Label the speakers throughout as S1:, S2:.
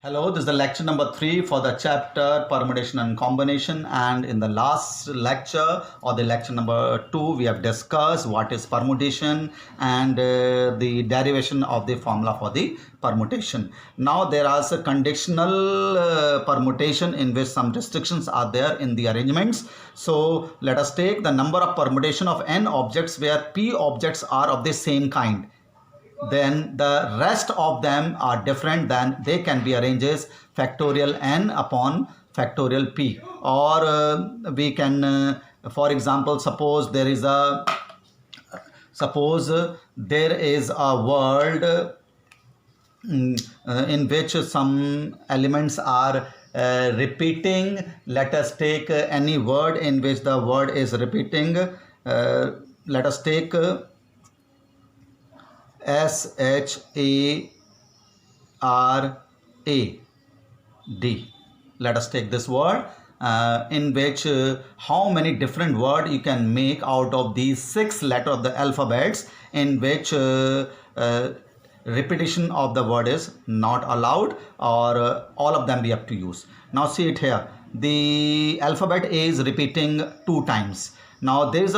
S1: Hello, this is the lecture number 3 for the chapter permutation and combination, and in the last lecture or the lecture number 2 we have discussed what is permutation and the derivation of the formula for the permutation. Now there is a conditional permutation in which some restrictions are there in the arrangements. So let us take the number of permutation of n objects where p objects are of the same kind. Then the rest of them are different, then they can be arranged as factorial n upon factorial p, or we can for example suppose there is a world in which some elements are repeating. Let us take any word in which the word is repeating. Let us take SHARAD. Let us take this word in which how many different words you can make out of these 6 letters of the alphabets, in which repetition of the word is not allowed, or all of them we have to use. Now see it here. The alphabet A is repeating 2 times. Now there is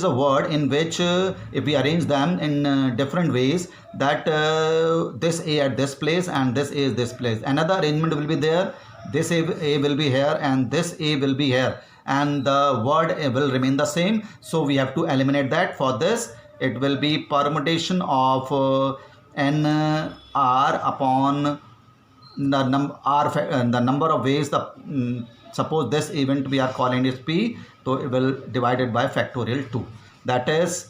S1: a word in which if we arrange them in different ways, that this A at this place and this A is this place, another arrangement will be there. This A will be here and this A will be here, and the word will remain the same. So we have to eliminate that. For this it will be permutation of n r upon the number of ways the suppose this event we are calling is p, so it will divided by factorial 2, that is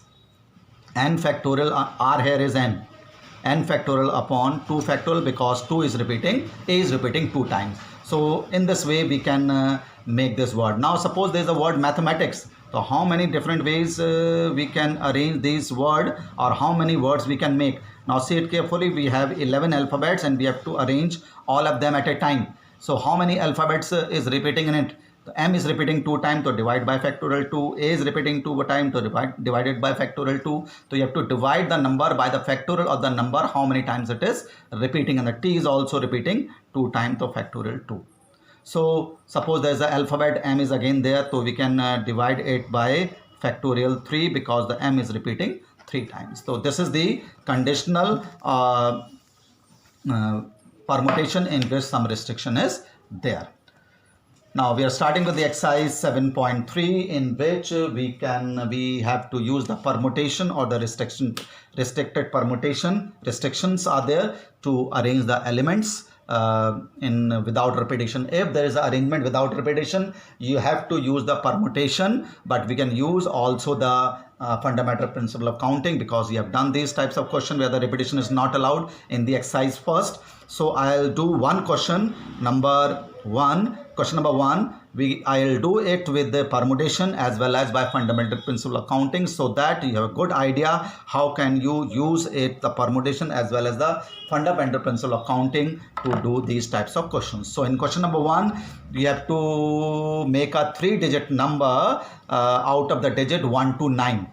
S1: n factorial. R here is n factorial upon 2 factorial, because 2 is repeating, A is repeating 2 times. So in this way we can make this word. Now suppose there is a word mathematics. So how many different ways we can arrange this word, or how many words we can make? Now see it carefully. We have 11 alphabets and we have to arrange all of them at a time. So how many alphabets is repeating in it? So M is repeating 2 times, to divide by factorial 2. A is repeating 2 times, to divided by factorial 2. So you have to divide the number by the factorial of the number, how many times it is repeating, and the T is also repeating 2 times, to factorial 2. So suppose there is an alphabet M is again there, so we can divide it by factorial 3, because the M is repeating 3 times. So this is the conditional permutation in which some restriction is there. Now we are starting with the exercise 7.3, in which we have to use the permutation or the restricted permutation. Restrictions are there to arrange the elements without repetition. If there is an arrangement without repetition, you have to use the permutation, but we can use also the fundamental principle of counting, because we have done these types of question where the repetition is not allowed in the exercise first. So I'll do one question number 1. Question number 1, I'll do it with the permutation as well as by fundamental principle of counting, so that you have a good idea how can you use it, the permutation as well as the fundamental principle of counting, to do these types of questions. So in question number 1, we have to make a 3-digit number out of the digit 1 to 9,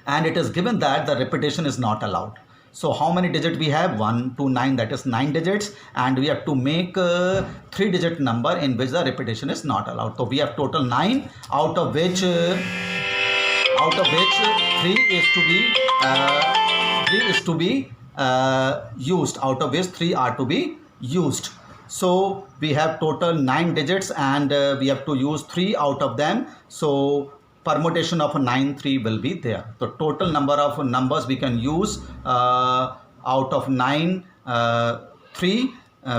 S1: and it is given that the repetition is not allowed. So how many digits we have? 1 to 9, that is 9 digits, and we have to make a 3-digit number in which the repetition is not allowed. So we have total 9, out of which 3 is to be used, out of which 3 are to be used. So we have total 9 digits and we have to use 3 out of them. So permutation of 9, 3 will be there. The total number of numbers we can use out of 9, 3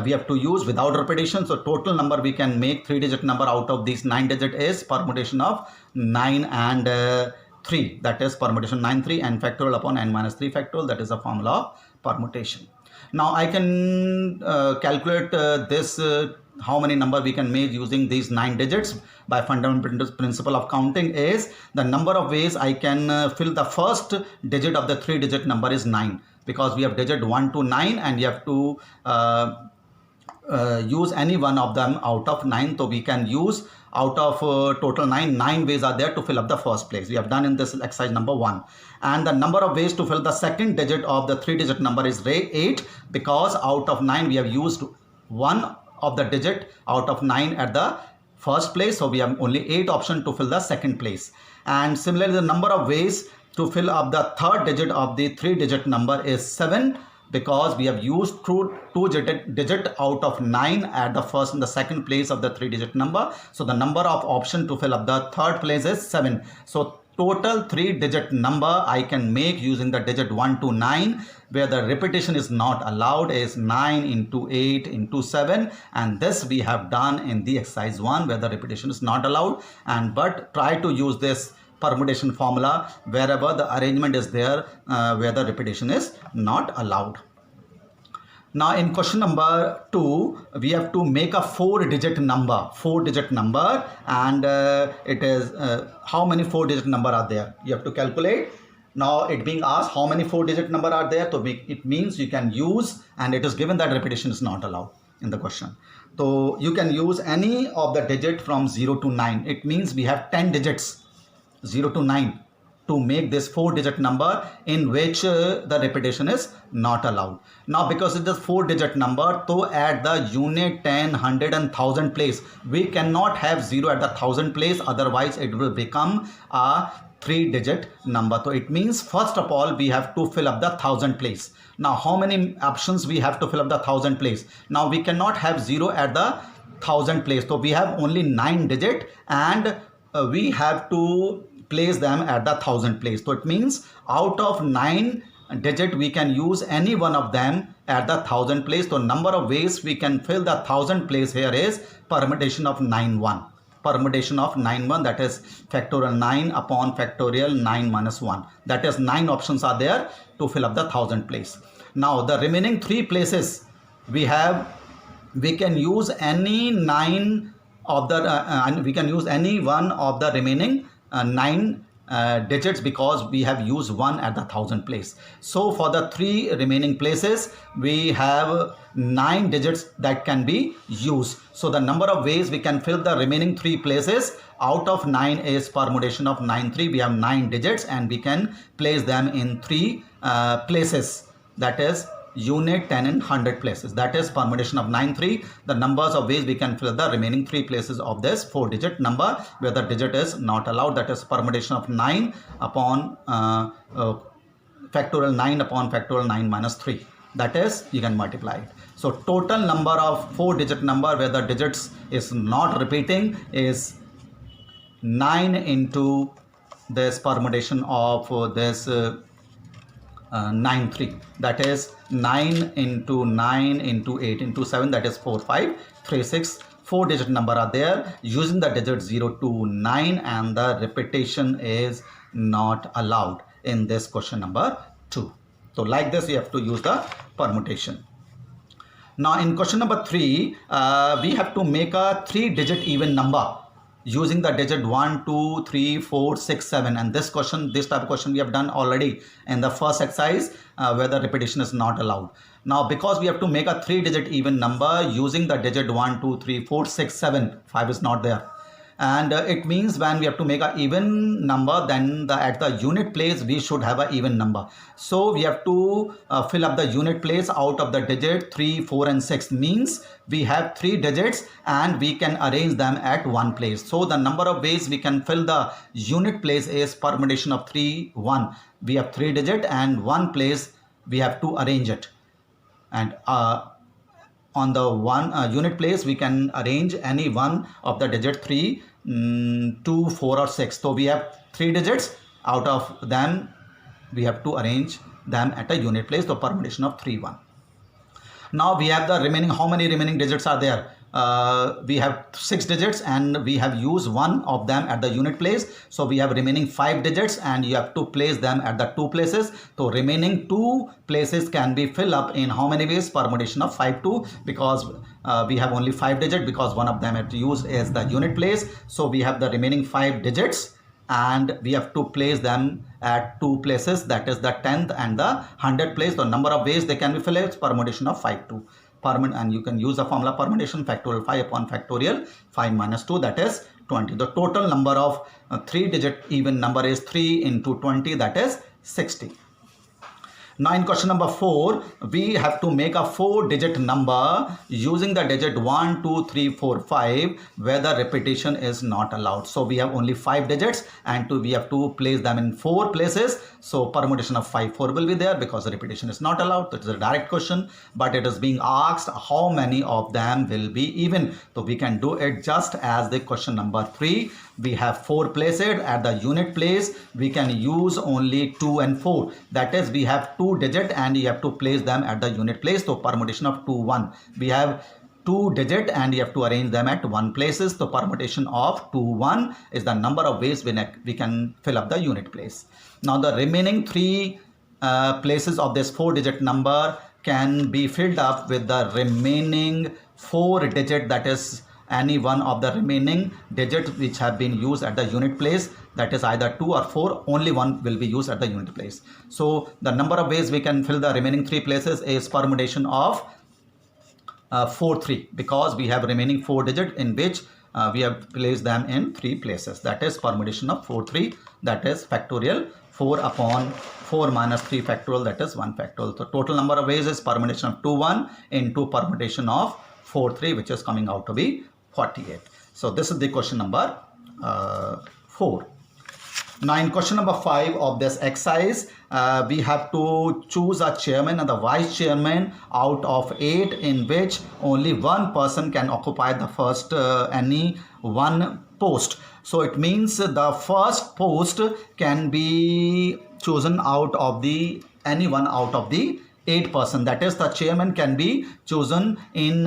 S1: we have to use without repetition. So total number we can make 3-digit number out of these 9 digit is permutation of 9 and 3, that is permutation 9, 3 n factorial upon n minus 3 factorial, that is a formula of permutation. Now I can calculate this how many number we can make using these 9 digits by fundamental principle of counting. Is the number of ways I can fill the first digit of the 3-digit number is 9, because we have digit 1 to 9 and you have to use any one of them out of 9. So we can use out of total 9 ways are there to fill up the first place. We have done in this exercise number 1. And the number of ways to fill the second digit of the 3-digit number is 8, because out of 9 we have used one of the digit out of 9 at the first place, so we have only 8 options to fill the second place. And similarly, the number of ways to fill up the third digit of the 3-digit number is 7, because we have used two digit out of 9 at the first and the second place of the 3-digit number. So the number of options to fill up the third place is 7. So total 3-digit number I can make using the digit 1 to 9, where the repetition is not allowed, is 9 into 8 into 7, and this we have done in the exercise 1 where the repetition is not allowed. And but try to use this permutation formula wherever the arrangement is there where the repetition is not allowed. Now in question number 2, we have to make a 4-digit number, and it is how many 4-digit number are there? You have to calculate. Now it being asked how many 4-digit number are there, so it means you can use, and it is given that repetition is not allowed in the question. So you can use any of the digit from 0 to 9. It means we have 10 digits 0 to 9 to make this 4-digit number in which the repetition is not allowed. Now because it is 4-digit number, so at the unit, 10, 100 and 1000 place, we cannot have 0 at the 1000 place, otherwise it will become a 3-digit number. So it means first of all we have to fill up the 1000 place. Now how many options we have to fill up the 1000 place? Now we cannot have 0 at the 1000 place, so we have only 9 digit, and we have to place them at the 1000 place. So it means out of 9 digit we can use any one of them at the 1000 place. So number of ways we can fill the 1000 place here is permutation of 9-1. Permutation of 9-1, that is factorial 9 upon factorial 9 minus 1. That is 9 options are there to fill up the 1000 place. Now the remaining 3 places we can use any 9 of the we can use any one of the remaining 9 digits, because we have used 1 at the 1000 place. So for the 3 remaining places we have 9 digits that can be used. So the number of ways we can fill the remaining 3 places out of 9 is permutation of 9-3. We have 9 digits and we can place them in 3 places, that is unit, 10 and 100 places. That is permutation of 9-3. The numbers of ways we can fill the remaining 3 places of this 4-digit number where the digit is not allowed. That is permutation of 9 upon factorial 9 upon factorial 9 minus 3. That is, you can multiply it. So total number of 4-digit number where the digits is not repeating is 9 into this permutation of this 9-3, that is 9 into 9 into 8 into 7, that is 4, 5, 3, 6. 4-digit number are there using the digit 0 to 9, and the repetition is not allowed in this question number 2. So like this you have to use the permutation. Now in question number 3, we have to make a 3-digit even number using the digit 1, 2, 3, 4, 6, 7, and this type of question we have done already in the first exercise where the repetition is not allowed. Now because we have to make a 3-digit even number using the digit 1, 2, 3, 4, 6, 7, 5 is not there, and it means when we have to make an even number, then at the unit place we should have an even number. So we have to fill up the unit place out of the digit 3, 4 and 6, means we have 3 digits and we can arrange them at one place. So the number of ways we can fill the unit place is permutation of 3, 1. We have 3 digit and one place we have to arrange it, and on the one unit place we can arrange any one of the digit 3, 2, 4 or 6. So we have 3 digits, out of them we have to arrange them at a unit place. So permutation of 3, 1. Now we have the remaining, how many remaining digits are there? We have 6 digits and we have used one of them at the unit place. So we have remaining 5 digits and you have to place them at the 2 places. So remaining 2 places can be filled up in how many ways? Permutation of 5, 2, because we have only 5 digits, because one of them have to use is the unit place. So we have the remaining 5 digits and we have to place them at 2 places, that is the 10th and the 100th place. The number of ways they can be filled is permutation of 5, 2. And you can use the formula permutation factorial 5 upon factorial 5 minus 2, that is 20. The total number of 3-digit even number is 3 into 20, that is 60. Now in question number 4, we have to make a 4-digit number using the digit 1, 2, 3, 4, 5 where the repetition is not allowed. So we have only 5 digits and we have to place them in 4 places. So permutation of 5, 4 will be there because the repetition is not allowed. That is a direct question, but it is being asked how many of them will be even. So we can do it just as the question number 3. We have 4 placed at the unit place. We can use only 2 and 4. That is, we have 2 digit and you have to place them at the unit place. So permutation of 2, 1. We have 2 digit and you have to arrange them at 1 places. So permutation of 2, 1 is the number of ways we can fill up the unit place. Now the remaining 3 places of this 4-digit number can be filled up with the remaining 4 digit, that is any one of the remaining digits which have been used at the unit place, that is either 2 or 4, only one will be used at the unit place. So the number of ways we can fill the remaining 3 places is permutation of 4, 3, because we have remaining 4 digit in which we have placed them in 3 places. That is permutation of 4, 3, that is factorial 4 upon 4 minus 3 factorial, that is 1 factorial. So total number of ways is permutation of 2, 1 into permutation of 4, 3, which is coming out to be 48. So this is the question number 4. Now in question number 5 of this exercise, we have to choose a chairman and the vice chairman out of 8 in which only one person can occupy the first any one post. So it means the first post can be chosen out of the anyone out of the 8 person. That is, the chairman can be chosen in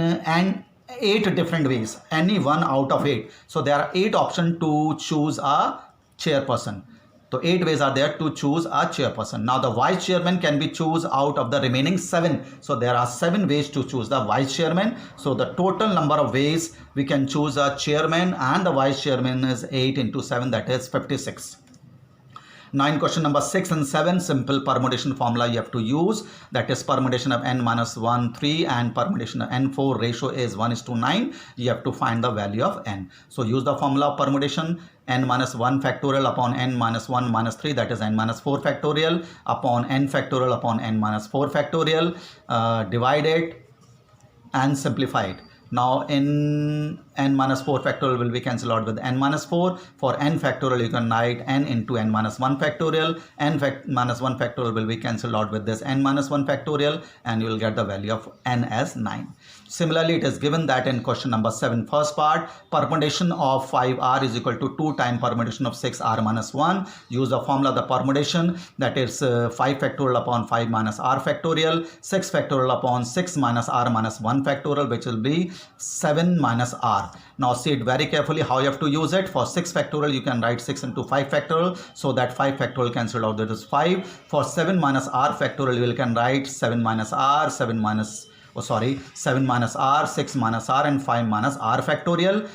S1: 8 different ways, any one out of 8. So there are 8 options to choose a chairperson. So 8 ways are there to choose a chairperson. Now the vice chairman can be choose out of the remaining 7. So there are 7 ways to choose the vice chairman. So the total number of ways we can choose a chairman and the vice chairman is 8 into 7, that is 56. Now in question number 6 and 7, simple permutation formula you have to use. That is permutation of n minus 1, 3 and permutation of n4 ratio is 1:9. You have to find the value of n. So use the formula of permutation n minus 1 factorial upon n minus 1 minus 3, that is n minus 4 factorial upon n factorial upon n minus 4 factorial, divide it and simplify it. Now in n minus 4 factorial will be cancelled out with n minus 4. For n factorial you can write n into n minus 1 factorial. Minus 1 factorial will be cancelled out with this n minus 1 factorial and you will get the value of n as 9. Similarly, it is given that in question number 7 first part, permutation of 5r is equal to 2 times permutation of 6r minus 1. Use the formula of the permutation, that is 5 factorial upon 5 minus r factorial, 6 factorial upon 6 minus r minus 1 factorial, which will be 7 minus r. Now see it very carefully how you have to use it. For 6 factorial you can write 6 into 5 factorial, so that 5 factorial cancelled out, that is 5. For 7 minus r factorial you can write 7 minus r, 7 minus r, 6 minus r and 5 minus r factorial,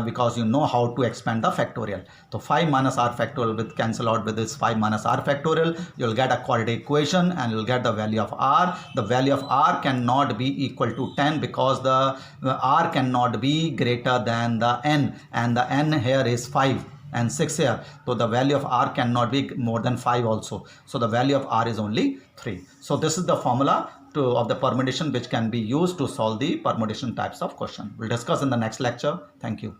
S1: because you know how to expand the factorial. So 5 minus r factorial will cancel out with this 5 minus r factorial. You will get a quadratic equation and you will get the value of r. The value of r cannot be equal to 10 because the r cannot be greater than the n, and the n here is 5 and 6 here. So the value of r cannot be more than 5 also. So the value of r is only 3. So this is the formula of the permutation which can be used to solve the permutation types of question. We'll discuss in the next lecture. Thank you.